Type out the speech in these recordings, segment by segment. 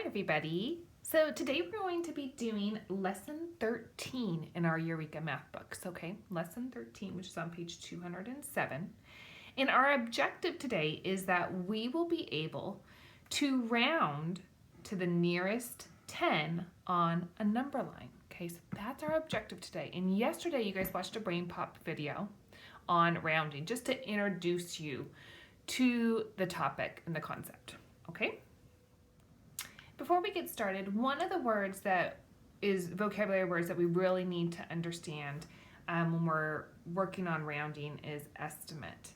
everybody. So today we're going to be doing lesson 13 in our Eureka math books, okay? Lesson 13, which is on page 207. And our objective today is that we will be able to round to the nearest 10 on a number line, okay? So that's our objective today. And yesterday you guys watched a Brain Pop video on rounding just to introduce you to the topic and the concept, okay? Before we get started, one of the words that is vocabulary words that we really need to understand when we're working on rounding is estimate.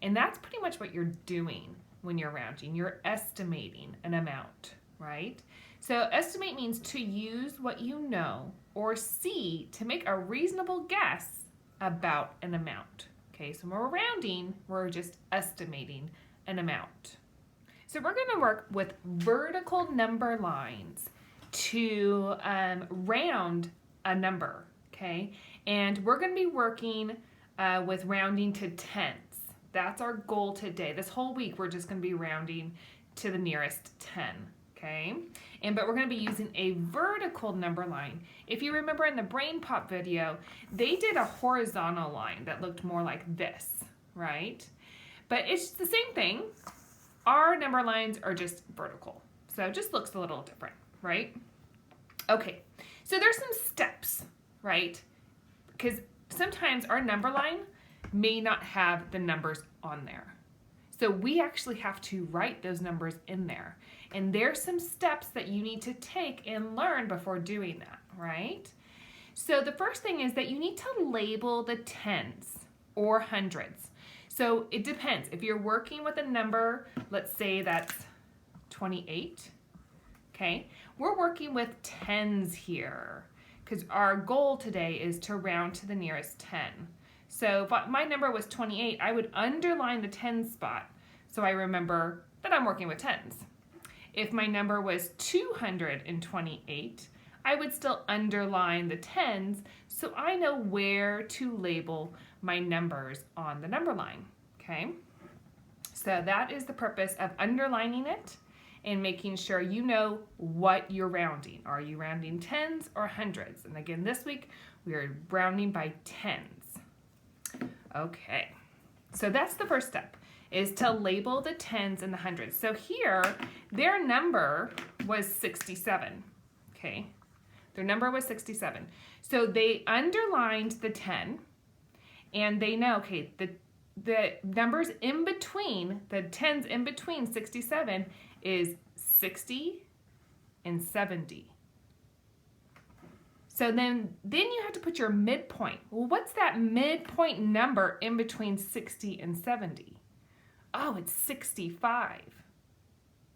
And that's pretty much what you're doing when you're rounding. You're estimating an amount, right? So estimate means to use what you know or see to make a reasonable guess about an amount. Okay, so when we're rounding, we're just estimating an amount. So we're going to work with vertical number lines to round a number, okay? And we're going to be working with rounding to tenths. That's our goal today. This whole week, we're just going to be rounding to the nearest 10, okay? But we're going to be using a vertical number line. If you remember in the Brain Pop video, they did a horizontal line that looked more like this, right? But it's the same thing. Our number lines are just vertical, so it just looks a little different, right? Okay, so there's some steps, right? Because sometimes our number line may not have the numbers on there. So we actually have to write those numbers in there. And there's some steps that you need to take and learn before doing that, right? So the first thing is that you need to label the tens or hundreds. So it depends. If you're working with a number, let's say that's 28, okay? We're working with tens here because our goal today is to round to the nearest 10. So if my number was 28, I would underline the 10 spot so I remember that I'm working with tens. If my number was 228, I would still underline the tens so I know where to label my numbers on the number line, okay? So that is the purpose of underlining it and making sure you know what you're rounding. Are you rounding tens or hundreds? And again, this week we are rounding by tens. Okay, so that's the first step, is to label the tens and the hundreds. So here, their number was 67, okay? Their number was 67. So they underlined the 10, and they know, okay, the numbers in between, the tens in between 67 is 60 and 70. So then you have to put your midpoint. Well, what's that midpoint number in between 60 and 70? Oh, it's 65.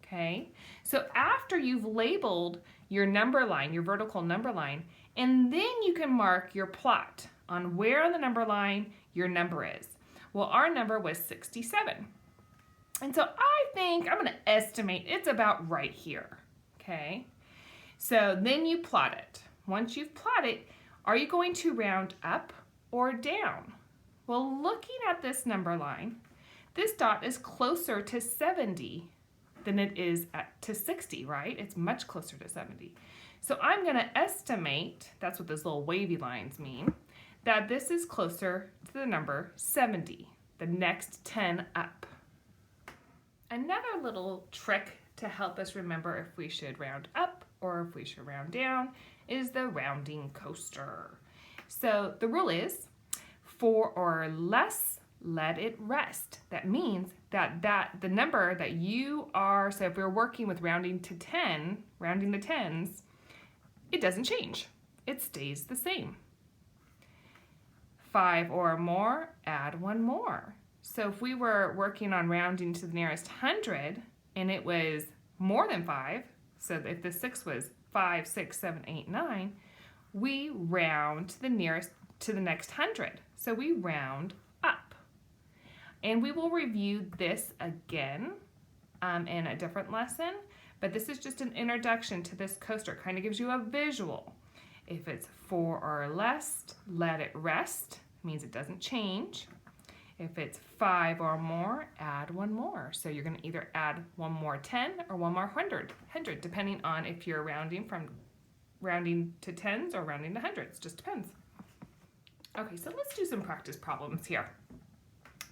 Okay, so after you've labeled your number line, your vertical number line, and then you can mark your plot on where on the number line your number is. Well, our number was 67. And so I think I'm going to estimate it's about right here. Okay, so then you plot it. Once you've plotted, are you going to round up or down? Well, looking at this number line, this dot is closer to 70 than it is to 60, right? It's much closer to 70. So I'm going to estimate, that's what those little wavy lines mean, that this is closer to the number 70, the next 10 up. Another little trick to help us remember if we should round up or if we should round down is the rounding coaster. So the rule is 4 or less, let it rest. That means that the number that you are, so if we're working with rounding to 10, rounding the tens, it doesn't change. It stays the same. 5 or more, add 1 more. So if we were working on rounding to the nearest 100 and it was more than 5, so if the 6 was 5, 6, 7, 8, 9, we round to the next 100. So we round up. And we will review this again in a different lesson, but this is just an introduction to this coaster. It kind of gives you a visual. If it's 4 or less, let it rest. It means it doesn't change. If it's 5 or more, add one more. So you're going to either add one more 10 or one more 100, depending on if you're rounding to tens or rounding to hundreds, just depends. Okay, so let's do some practice problems here.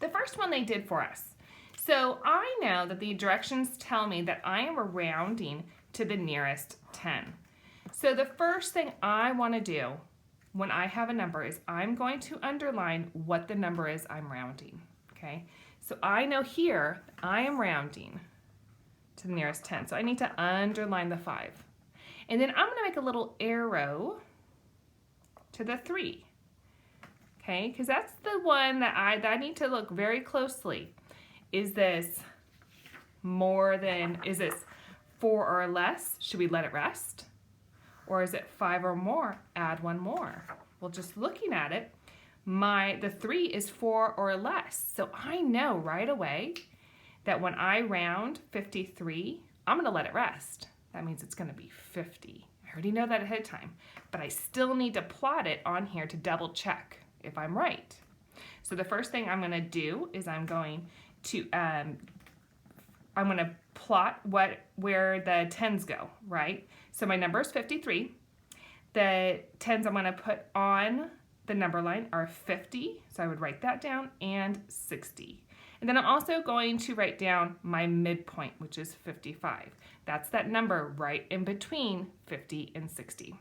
The first one they did for us. So I know that the directions tell me that I am rounding to the nearest 10. So the first thing I want to do when I have a number is I'm going to underline what the number is I'm rounding, okay? So I know here I am rounding to the nearest 10, so I need to underline the 5. And then I'm going to make a little arrow to the 3, okay? Because that's the one that I need to look very closely. Is this more than, is this 4 or less? Should we let it rest? Or is it 5 or more? Add one more. Well, just looking at it, the 3 is 4 or less. So I know right away that when I round 53, I'm going to let it rest. That means it's going to be 50. I already know that ahead of time, but I still need to plot it on here to double check if I'm right. So the first thing I'm going to do is I'm going to plot where the tens go, right? So my number is 53. The tens I'm going to put on the number line are 50, so I would write that down, and 60. And then I'm also going to write down my midpoint, which is 55. That's that number right in between 50 and 60.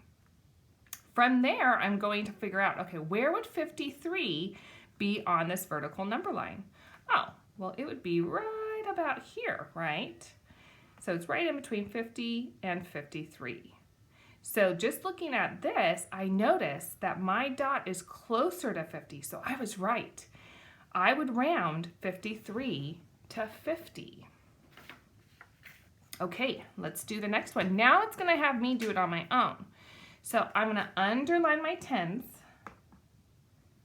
From there, I'm going to figure out, okay, where would 53 be on this vertical number line? Oh, well, it would be right about here, right? So it's right in between 50 and 53. So just looking at this, I noticed that my dot is closer to 50, so I was right. I would round 53 to 50. Okay, let's do the next one. Now it's going to have me do it on my own. So I'm going to underline my tens.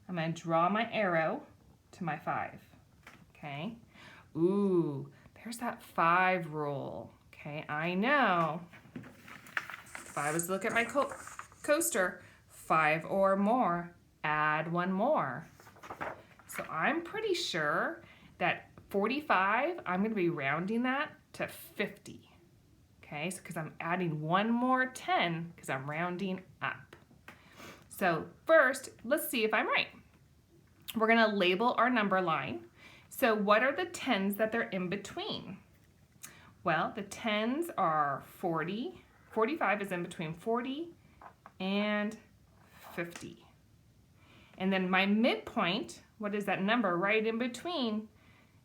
I'm going to draw my arrow to my 5. Okay. Ooh, there's that 5 rule. Okay, I know. If I was to look at my coaster, 5 or more, add one more. So I'm pretty sure that 45, I'm going to be rounding that to 50. Okay, so because I'm adding one more 10 because I'm rounding up. So first, let's see if I'm right. We're going to label our number line. So what are the tens that they're in between? Well, the tens are 40. 45 is in between 40 and 50. And then my midpoint, what is that number right in between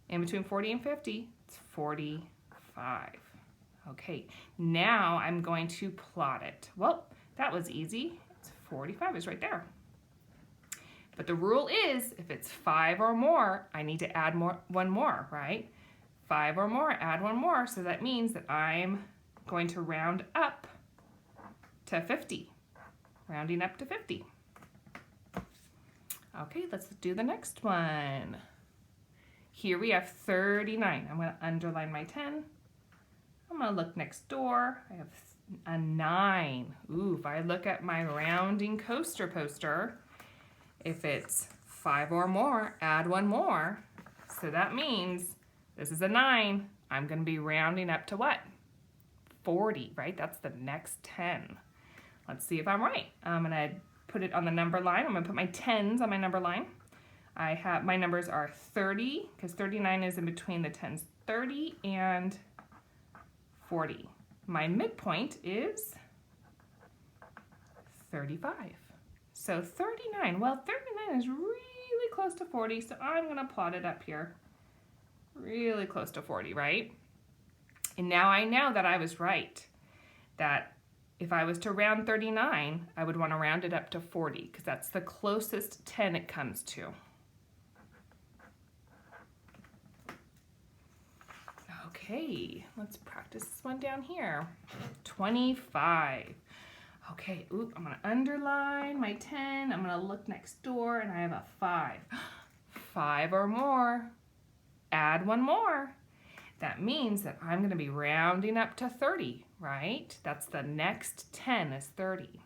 40 and 50? It's 45. Okay, now I'm going to plot it. Well, that was easy. It's 45 is right there. But the rule is, if it's 5 or more, I need to add one more, right? 5 or more, add one more. So that means that I'm going to round up to 50. Rounding up to 50. Okay, let's do the next one. Here we have 39. I'm going to underline my 10. I'm going to look next door. I have a 9. Ooh, if I look at my rounding coaster poster, if it's 5 or more, add one more. So that means this is a 9. I'm going to be rounding up to what? 40, right? That's the next 10. Let's see if I'm right. I'm going to put it on the number line. I'm going to put my tens on my number line. My numbers are 30, because 39 is in between the tens. 30 and 40. My midpoint is 35. So 39, well, 39 is really close to 40, so I'm going to plot it up here. Really close to 40, right? And now I know that I was right, that if I was to round 39, I would want to round it up to 40, because that's the closest 10 it comes to. Okay, let's practice this one down here. 25. Okay, I'm going to underline my 10. I'm going to look next door, and I have a 5. 5 or more. Add one more. That means that I'm going to be rounding up to 30, right? That's the next 10 is 30.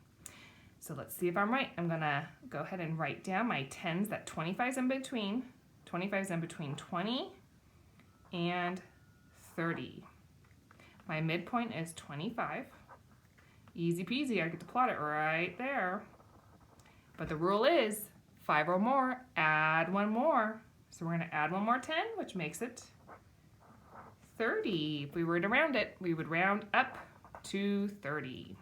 So let's see if I'm right. I'm going to go ahead and write down my 10s that 25 is in between. 25 is in between 20 and 30. My midpoint is 25. Easy peasy, I get to plot it right there. But the rule is 5 or more, add one more. So we're going to add one more 10, which makes it 30. If we were to round it, we would round up to 30.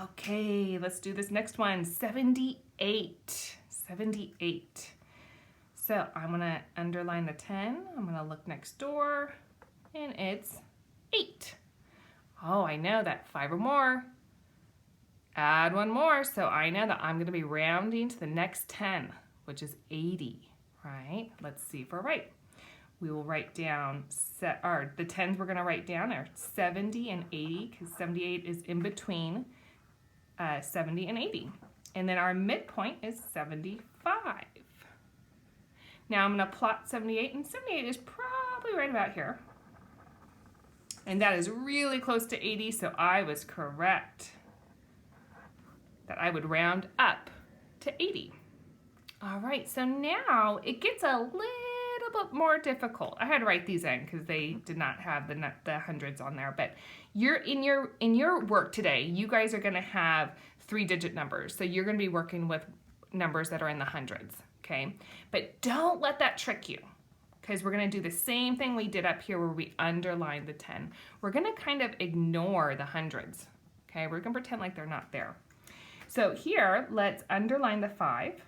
Okay, let's do this next one, 78. 78. So I'm going to underline the 10. I'm going to look next door, and it's 8. Oh, I know that 5 or more. Add one more, so I know that I'm going to be rounding to the next 10, which is 80, right? Let's see if we're right. We will write down, the 10s we're going to write down are 70 and 80, because 78 is in between 70 and 80. And then our midpoint is 75. Now I'm going to plot 78, and 78 is probably right about here. And that is really close to 80, so I was correct that I would round up to 80. All right, so now it gets a little bit more difficult. I had to write these in because they did not have the hundreds on there, but in your work today, you guys are going to have 3-digit numbers. So you're going to be working with numbers that are in the hundreds, okay? But don't let that trick you, because we're going to do the same thing we did up here where we underlined the 10. We're going to kind of ignore the hundreds, okay? We're going to pretend like they're not there. So here, let's underline the 5,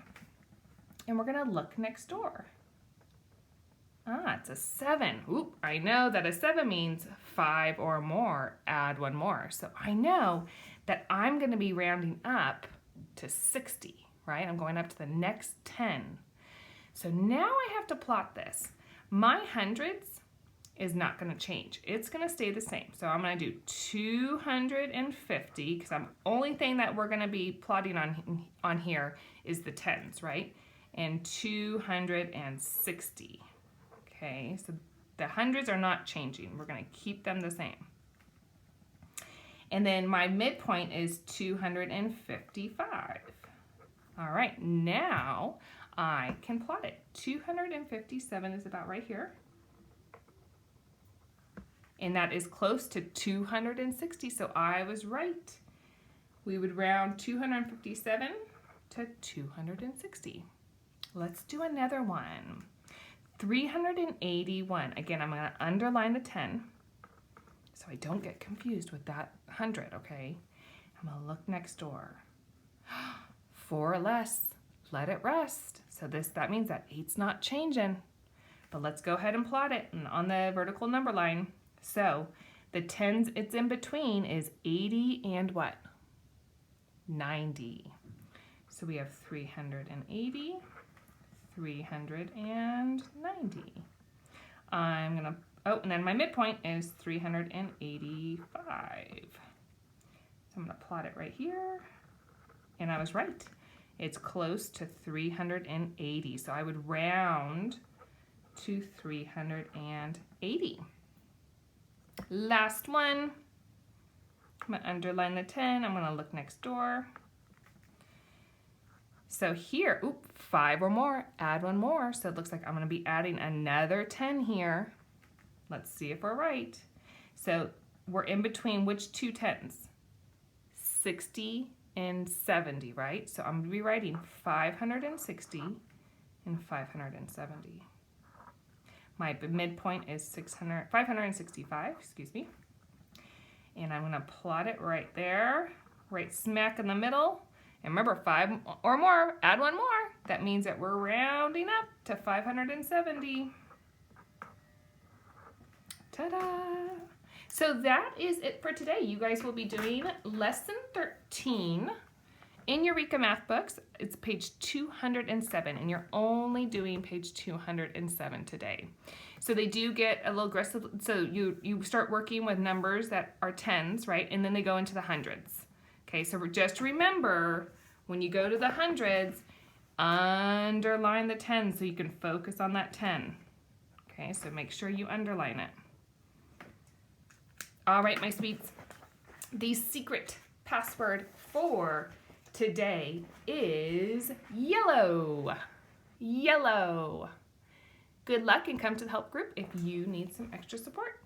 and we're going to look next door. Ah, it's a 7. Oop, I know that a 7 means 5 or more, add one more. So I know that I'm going to be rounding up to 60, right? I'm going up to the next 10. So now I have to plot this. My hundreds is not going to change. It's going to stay the same. So I'm going to do 250, because the only thing that we're going to be plotting on here is the 10s, right? And 260. Okay, so the hundreds are not changing. We're going to keep them the same. And then my midpoint is 255. All right, now I can plot it. 257 is about right here. And that is close to 260, so I was right. We would round 257 to 260. Let's do another one. 381. Again, I'm going to underline the 10 so I don't get confused with that 100, okay? I'm going to look next door. 4 or less. Let it rest. So that means that 8's not changing. But let's go ahead and plot it on the vertical number line. So the 10s it's in between is 80 and what? 90. So we have 380. 390. I'm gonna, and then my midpoint is 385. So I'm gonna plot it right here, and I was right. It's close to 380, so I would round to 380. Last one, I'm gonna underline the 10, I'm gonna look next door. So here, 5 or more, add one more. So it looks like I'm going to be adding another 10 here. Let's see if we're right. So we're in between which two 10s? 60 and 70, right? So I'm going to be writing 560 and 570. My midpoint is 565, excuse me. And I'm going to plot it right there, right smack in the middle. And remember, 5 or more, add one more. That means that we're rounding up to 570. Ta-da! So that is it for today. You guys will be doing lesson 13 in Eureka Math Books. It's page 207, and you're only doing page 207 today. So they do get a little aggressive. So you start working with numbers that are 10s, right? And then they go into the hundreds. Okay, so just remember, when you go to the hundreds, underline the 10 so you can focus on that 10. Okay, so make sure you underline it. All right, my sweets, the secret password for today is yellow. yellow. Good luck and come to the help group if you need some extra support.